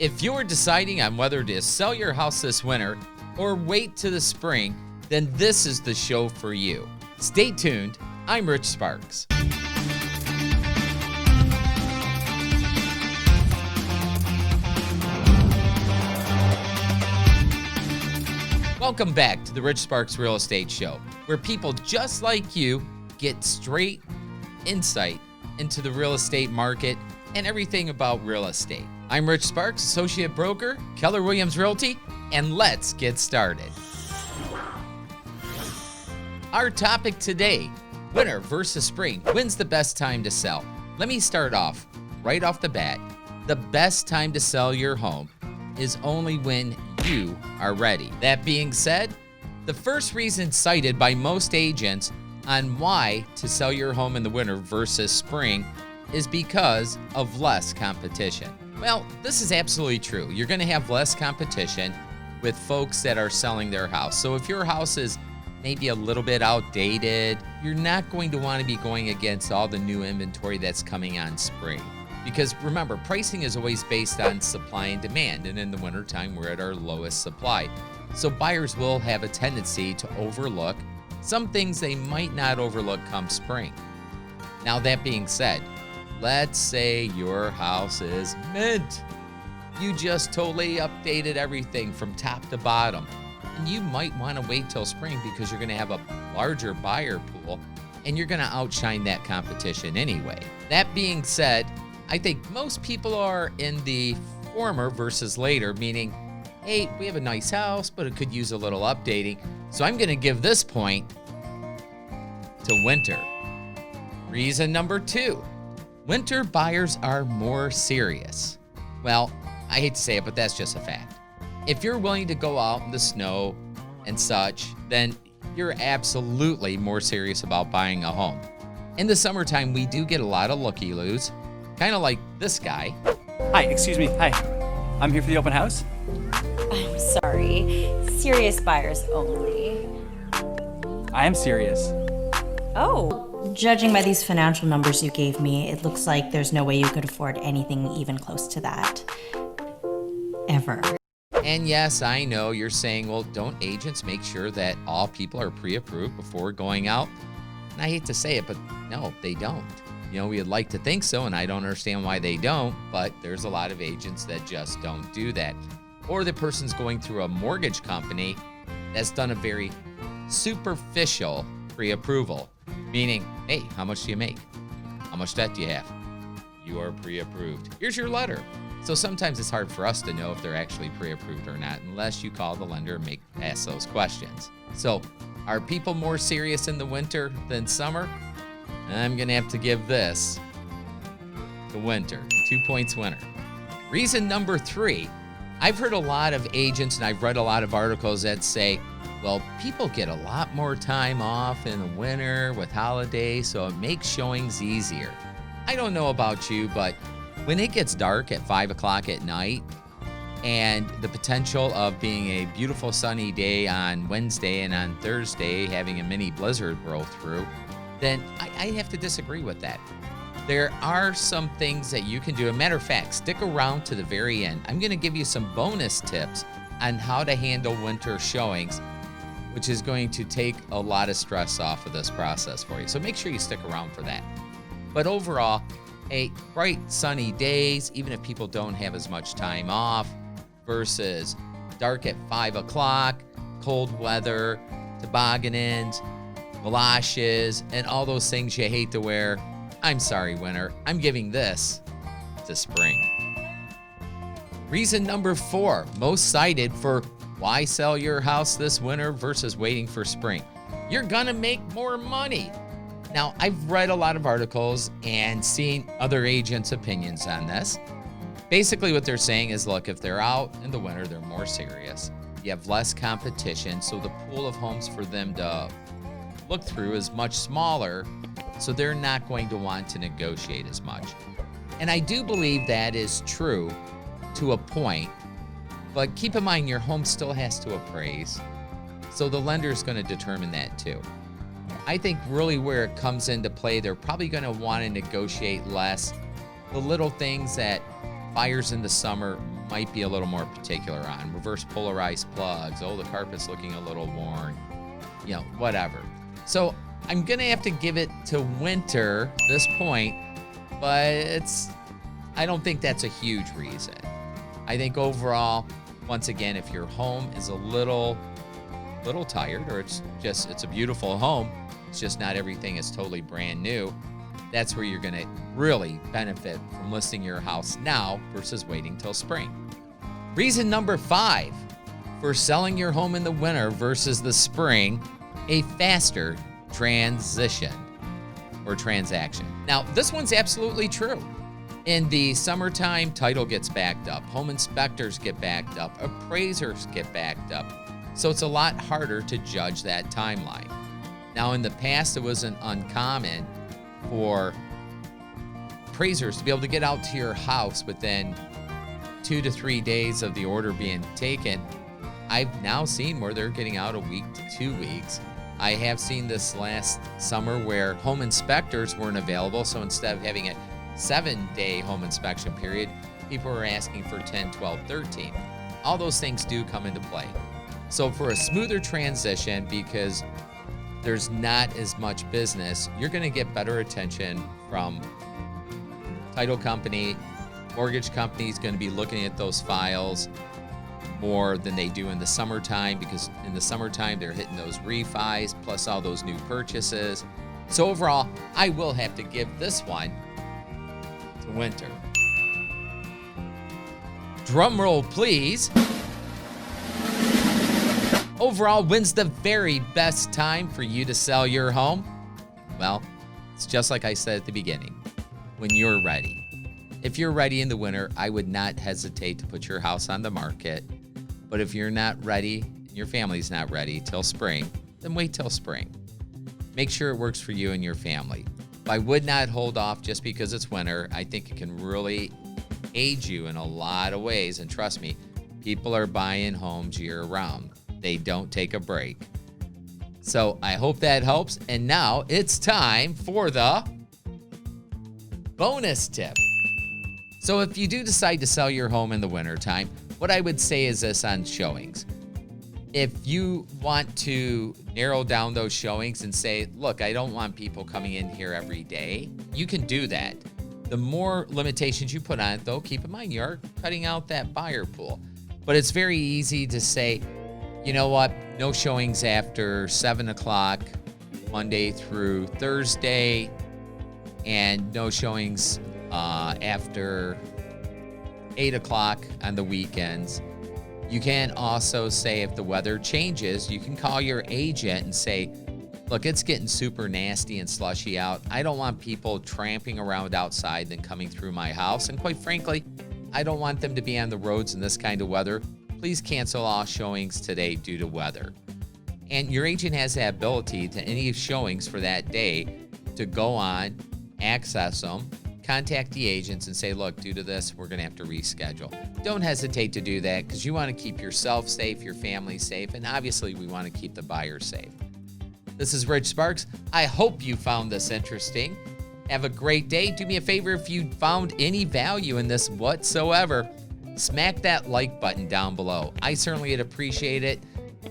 If you're deciding on whether to sell your house this winter or wait to the spring, then this is the show for you. Stay tuned. I'm Rich Sparks. Welcome back to the Rich Sparks Real Estate Show, where people just like you get straight insight into the real estate market and everything about real estate. I'm Rich Sparks, Associate Broker, Keller Williams Realty, and let's get started. Our topic today, winter versus spring. When's the best time to sell? Let me start off right off the bat. The best time to sell your home is only when you are ready. That being said, the first reason cited by most agents on why to sell your home in the winter versus spring is because of less competition. Well, this is absolutely true. You're going to have less competition with folks that are selling their house. So if your house is maybe a little bit outdated, you're not going to want to be going against all the new inventory that's coming on spring. Because remember, pricing is always based on supply and demand, and in the wintertime, we're at our lowest supply. So buyers will have a tendency to overlook some things they might not overlook come spring. Now, that being said, let's say your house is mint. You just totally updated everything from top to bottom. And you might want to wait till spring because you're going to have a larger buyer pool and you're going to outshine that competition anyway. That being said, I think most people are in the former versus later, meaning, hey, we have a nice house, but it could use a little updating. So I'm going to give this point to winter. Reason number 2, winter buyers are more serious. Well, I hate to say it, but that's just a fact. If you're willing to go out in the snow and such, then you're absolutely more serious about buying a home. In the summertime, we do get a lot of looky-loos, kind of like this guy. Hi, excuse me. Hi. I'm here for the open house. I'm sorry. Serious buyers only. I am serious. Oh. Judging by these financial numbers you gave me, it looks like there's no way you could afford anything even close to that. Ever. And yes, I know you're saying, well, don't agents make sure that all people are pre-approved before going out? And I hate to say it, but no, they don't. You know, we'd like to think so, and I don't understand why they don't, but there's a lot of agents that just don't do that. Or the person's going through a mortgage company that's done a very superficial pre-approval, meaning, hey, how much do you make? How much debt do you have? You are pre-approved. Here's your letter. So sometimes it's hard for us to know if they're actually pre-approved or not unless you call the lender and ask those questions. So are people more serious in the winter than summer? I'm going to have to give this to winter. 2 points winner. Reason number 3, I've heard a lot of agents and I've read a lot of articles that say, well, people get a lot more time off in the winter with holidays, so it makes showings easier. I don't know about you, but when it gets dark at 5 o'clock at night and the potential of being a beautiful sunny day on Wednesday and on Thursday having a mini blizzard roll through, then I have to disagree with that. There are some things that you can do. As a matter of fact, stick around to the very end. I'm going to give you some bonus tips on how to handle winter showings, which is going to take a lot of stress off of this process for you. So make sure you stick around for that. But overall, bright sunny days, even if people don't have as much time off, versus dark at 5 o'clock, cold weather, tobogganings, galoshes, and all those things you hate to wear. I'm sorry, winter. I'm giving this to spring. Reason number 4, most cited for why sell your house this winter versus waiting for spring. You're gonna make more money. Now, I've read a lot of articles and seen other agents' opinions on this. Basically, what they're saying is, look, if they're out in the winter, they're more serious. You have less competition, so the pool of homes for them to look through is much smaller, so they're not going to want to negotiate as much. And I do believe that is true to a point, but keep in mind your home still has to appraise, so the lender is going to determine that too. I think really where it comes into play, they're probably going to want to negotiate less. The little things that buyers in the summer might be a little more particular on. Reverse polarized plugs. Oh, the carpet's looking a little worn. You know, whatever. So I'm going to have to give it to winter this point, but I don't think that's a huge reason. I think overall, once again, if your home is a little tired, or it's a beautiful home, it's just not everything is totally brand new, that's where you're going to really benefit from listing your house now versus waiting till spring. Reason number 5 for selling your home in the winter versus the spring: a faster transition or transaction. Now, this one's absolutely true. In the summertime, title gets backed up, home inspectors get backed up, appraisers get backed up. So it's a lot harder to judge that timeline. Now, in the past, it wasn't uncommon for appraisers to be able to get out to your house within 2 to 3 days of the order being taken. I've now seen where they're getting out a week to 2 weeks. I have seen this last summer where home inspectors weren't available, so instead of having a 7-day home inspection period, people were asking for 10, 12, 13. All those things do come into play. So for a smoother transition, because there's not as much business, you're going to get better attention from title company. Mortgage company is going to be looking at those files more than they do in the summertime, because in the summertime they're hitting those refis plus all those new purchases. So overall, I will have to give this one to winter. Drum roll, please. Overall, when's the very best time for you to sell your home? Well, it's just like I said at the beginning, when you're ready. If you're ready in the winter, I would not hesitate to put your house on the market. But if you're not ready, and your family's not ready till spring, then wait till spring. Make sure it works for you and your family. I would not hold off just because it's winter. I think it can really aid you in a lot of ways. And trust me, people are buying homes year round. They don't take a break. So I hope that helps. And now it's time for the bonus tip. So if you do decide to sell your home in the wintertime, what I would say is this on showings. If you want to narrow down those showings and say, look, I don't want people coming in here every day, you can do that. The more limitations you put on it, though, keep in mind you are cutting out that buyer pool. But it's very easy to say, you know what, no showings after 7 o'clock, Monday through Thursday, and no showings after 8 o'clock on the weekends. You can also say if the weather changes, you can call your agent and say, look, it's getting super nasty and slushy out. I don't want people tramping around outside and coming through my house. And quite frankly, I don't want them to be on the roads in this kind of weather. Please cancel all showings today due to weather. And your agent has the ability to any showings for that day to go on, access them, contact the agents and say, look, due to this, we're going to have to reschedule. Don't hesitate to do that, because you want to keep yourself safe, your family safe, and obviously we want to keep the buyer safe. This is Rich Sparks. I hope you found this interesting. Have a great day. Do me a favor, if you found any value in this whatsoever, smack that like button down below. I certainly would appreciate it.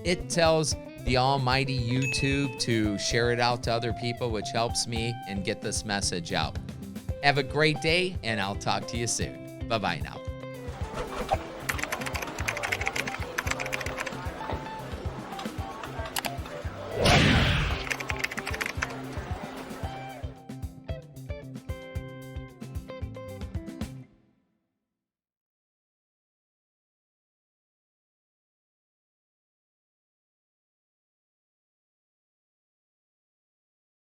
It tells the almighty YouTube to share it out to other people, which helps me and get this message out. Have a great day, and I'll talk to you soon. Bye-bye now.